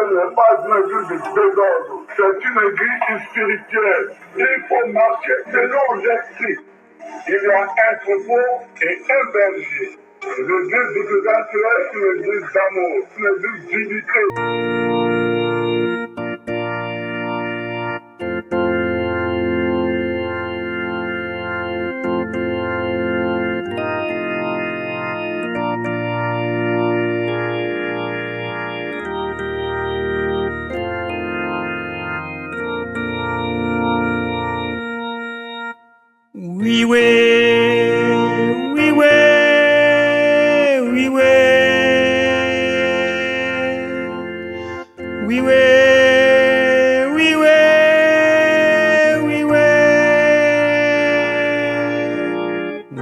N'est pas une église de désordre, c'est une église spirituelle. Il faut marcher selon l'esprit. Il y a un troupeau et un berger. L'église du Crédentiel est une église d'amour, une église d'unité. Oui, oui, oui, oui, oui, oui, oui, oui, oui, oui, oui,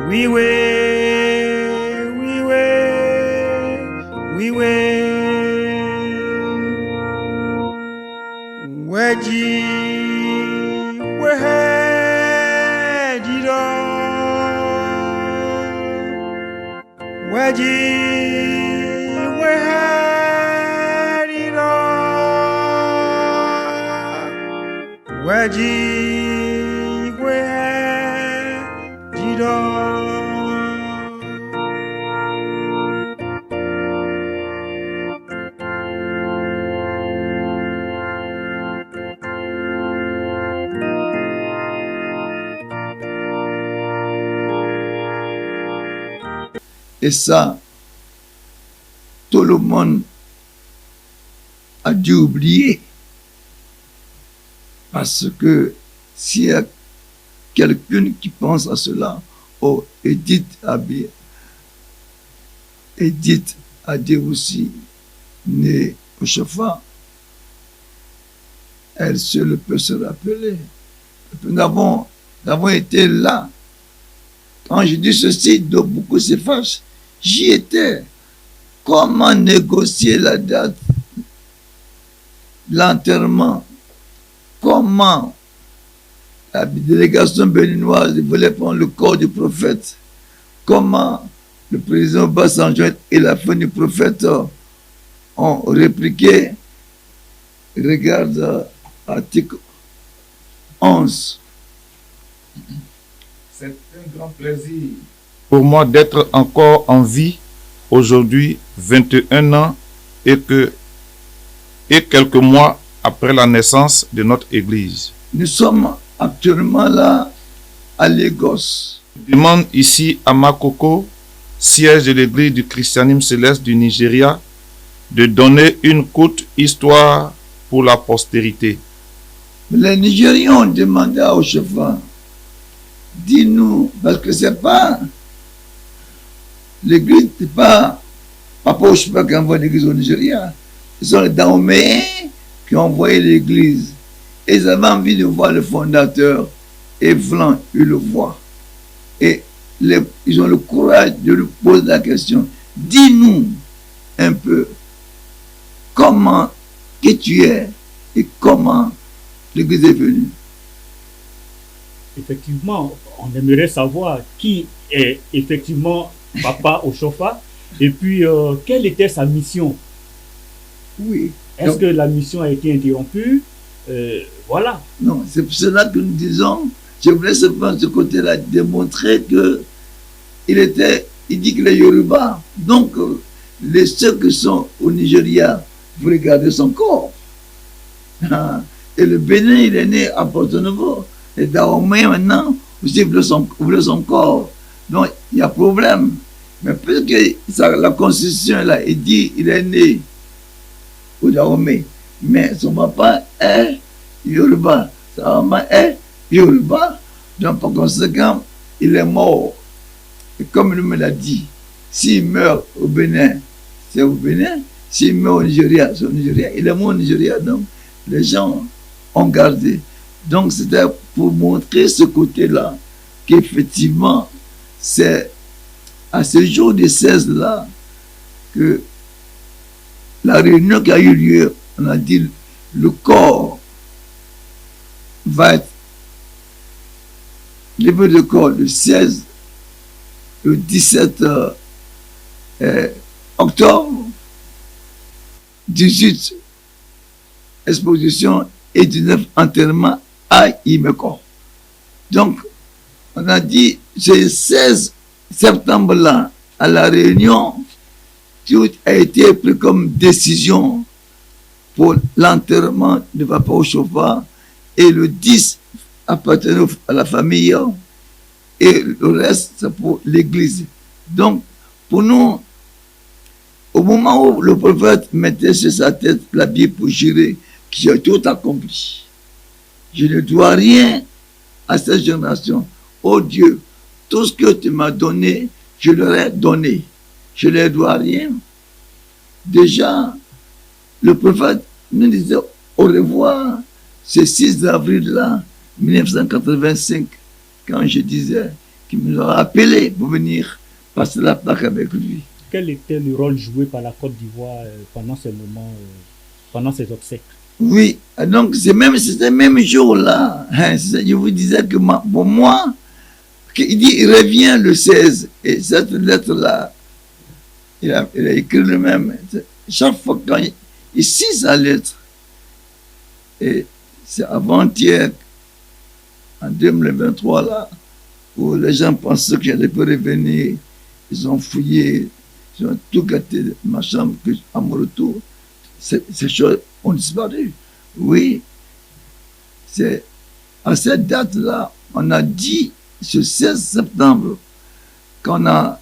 oui, oui, oui, oui, oui, ouais, Waji, wehadira. Waji, wehadira. Et ça, tout le monde a dû oublier. Parce que s'il y a quelqu'un qui pense à cela, oh, Edith a dit aussi, née au Chafa, elle seule peut se rappeler. Nous avons été là. Quand je dis ceci, donc beaucoup se fâchent. J'y étais. Comment négocier la date, l'enterrement? Comment la délégation béninoise voulait prendre le corps du prophète? Comment le président Obasanjo et la fin du prophète ont répliqué? Regarde article 11. C'est un grand plaisir pour moi d'être encore en vie aujourd'hui, 21 ans, et quelques mois après la naissance de notre Église. Nous sommes actuellement là à Lagos. Je demande ici à Makoko, siège de l'Église du christianisme céleste du Nigeria, de donner une courte histoire pour la postérité. Les Nigériens ont demandé à Oshofa, dis-nous, parce que c'est pas l'église, c'est pas Papa Oshofa qui envoie l'église au Nigeria. Ce sont les Dahoméens qui ont envoyé l'église. Et ils avaient envie de voir le fondateur. Et Vlan, ils le voient. Et ils ont le courage de lui poser la question. Dis-nous un peu comment que tu es et comment l'église est venue. Effectivement, on aimerait savoir qui est effectivement Papa Oshofa et puis quelle était sa mission. Oui. Est-ce que la mission a été interrompue? Voilà. Non, c'est pour cela que nous disons, je voulais seulement de ce côté-là démontrer que il dit qu'il est Yoruba. Donc, ceux qui sont au Nigeria, vous regardez son corps. Et le Bénin, il est né à Porto Novo. Et Dahomey, maintenant, aussi voulait son corps. Donc, il y a problème. Mais puisque la constitution, là, il dit qu'il est né au Dahomey. Mais son papa est Yoruba. Sa maman est Yoruba. Donc, par conséquent, il est mort. Et comme il me l'a dit, s'il meurt au Bénin, c'est au Bénin. S'il meurt au Nigeria, c'est au Nigeria. Il est mort au Nigeria. Donc, les gens ont gardé. Donc, c'était pour montrer ce côté-là, qu'effectivement, c'est à ce jour de 16 là que la réunion qui a eu lieu, on a dit le corps va être levée de corps le 16, le 17 octobre, 18 exposition et 19 enterrement à Imeko. Donc, on a dit, ce 16 septembre-là, à la Réunion, tout a été pris comme décision pour l'enterrement de Papa Oshofa, et le 10 appartenait à la famille et le reste c'est pour l'église. Donc pour nous, au moment où le prophète mettait sur sa tête la Bible pour jurer que j'ai tout accompli, je ne dois rien à cette génération. Oh Dieu, tout ce que tu m'as donné, je leur ai donné. Je ne leur dois rien. Déjà, le prophète nous disait au revoir ce 6 avril-là, 1985, quand je disais qu'il nous a appelé pour venir passer la Pâque avec lui. Quel était le rôle joué par la Côte d'Ivoire pendant ces moments, pendant ces obsèques? Oui, donc c'était même jour-là. Hein, je vous disais que pour moi, il dit il revient le 16. Et cette lettre-là, il a écrit le même. Chaque fois quand il signe sa lettre, et c'est avant-hier, en 2023, là, où les gens pensaient que j'allais pas revenir. Ils ont fouillé, ils ont tout gâté ma chambre, que, à mon retour, ces choses ont disparu. Oui, c'est à cette date-là, on a dit, ce 16 septembre, qu'on a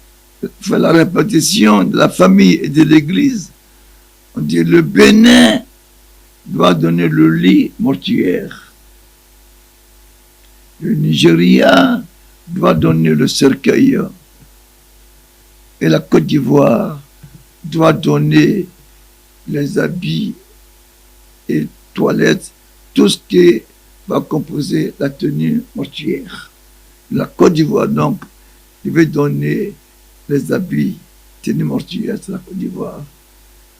fait la répétition de la famille et de l'église, on dit le Bénin doit donner le lit mortuaire. Le Nigeria doit donner le cercueil. Et la Côte d'Ivoire doit donner les habits et toilettes, tout ce qui va composer la tenue mortuaire. La Côte d'Ivoire, donc, devait donner les habits, tenue mortuaire, c'est la Côte d'Ivoire.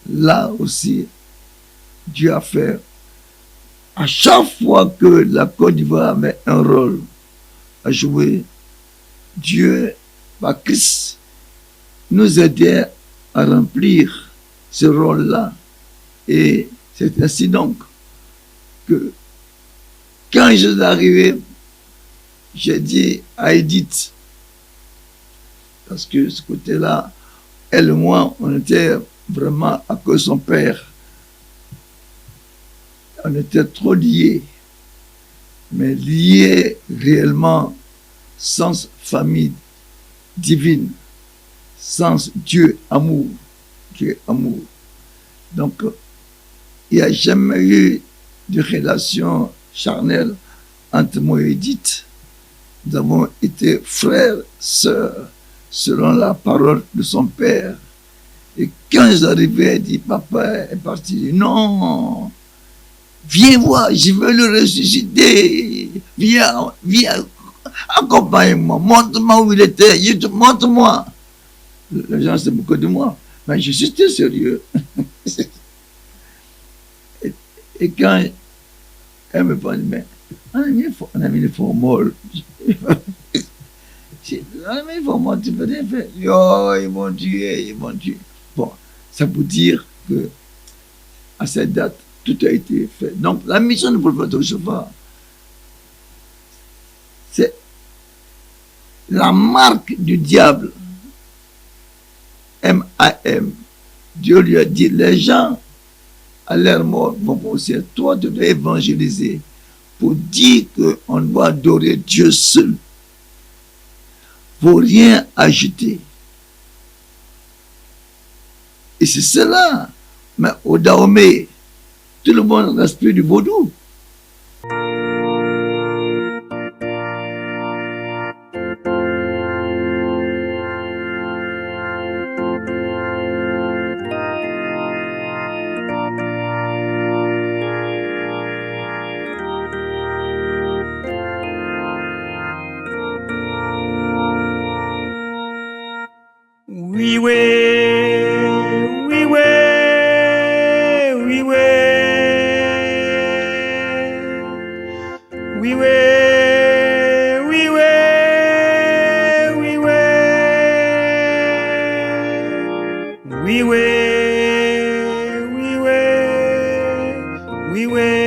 Là aussi, Dieu a fait. À chaque fois que la Côte d'Ivoire avait un rôle à jouer, Dieu, par Christ, nous aidait à remplir ce rôle-là. Et c'est ainsi donc que quand je suis arrivé, j'ai dit à Edith, parce que ce côté-là, elle et moi, on était vraiment à cause de son père. On était trop liés, mais liés réellement sans famille divine, sans Dieu amour. Dieu amour. Donc, il n'y a jamais eu de relation charnelle entre moi et Edith. Nous avons été frères, sœurs, selon la parole de son père. Et quand j'arrivais, il dit, papa est parti. Non, viens voir, je veux le ressusciter. Viens, accompagne-moi, montre-moi où il était, montre-moi. Les gens se moquent de moi, mais je suis très sérieux. et quand elle me parle, mais on a mis une formule. On a mis une formule, tu peux rien faire. Oh, ils m'ont tué. Bon, ça veut dire que à cette date, tout a été fait. Donc, la mission du prophète Oshofa, c'est la marque du diable. M-A-M. Dieu lui a dit, les gens à leur mort vont penser, toi tu dois évangéliser pour dire qu'on doit adorer Dieu seul. Pour rien ajouter. Et c'est cela. Mais au Dahomey, tout le monde respire du vaudou. Oui, oui, oui, oui, oui, oui, oui, oui, oui, oui. oui, oui, oui, oui, oui, oui.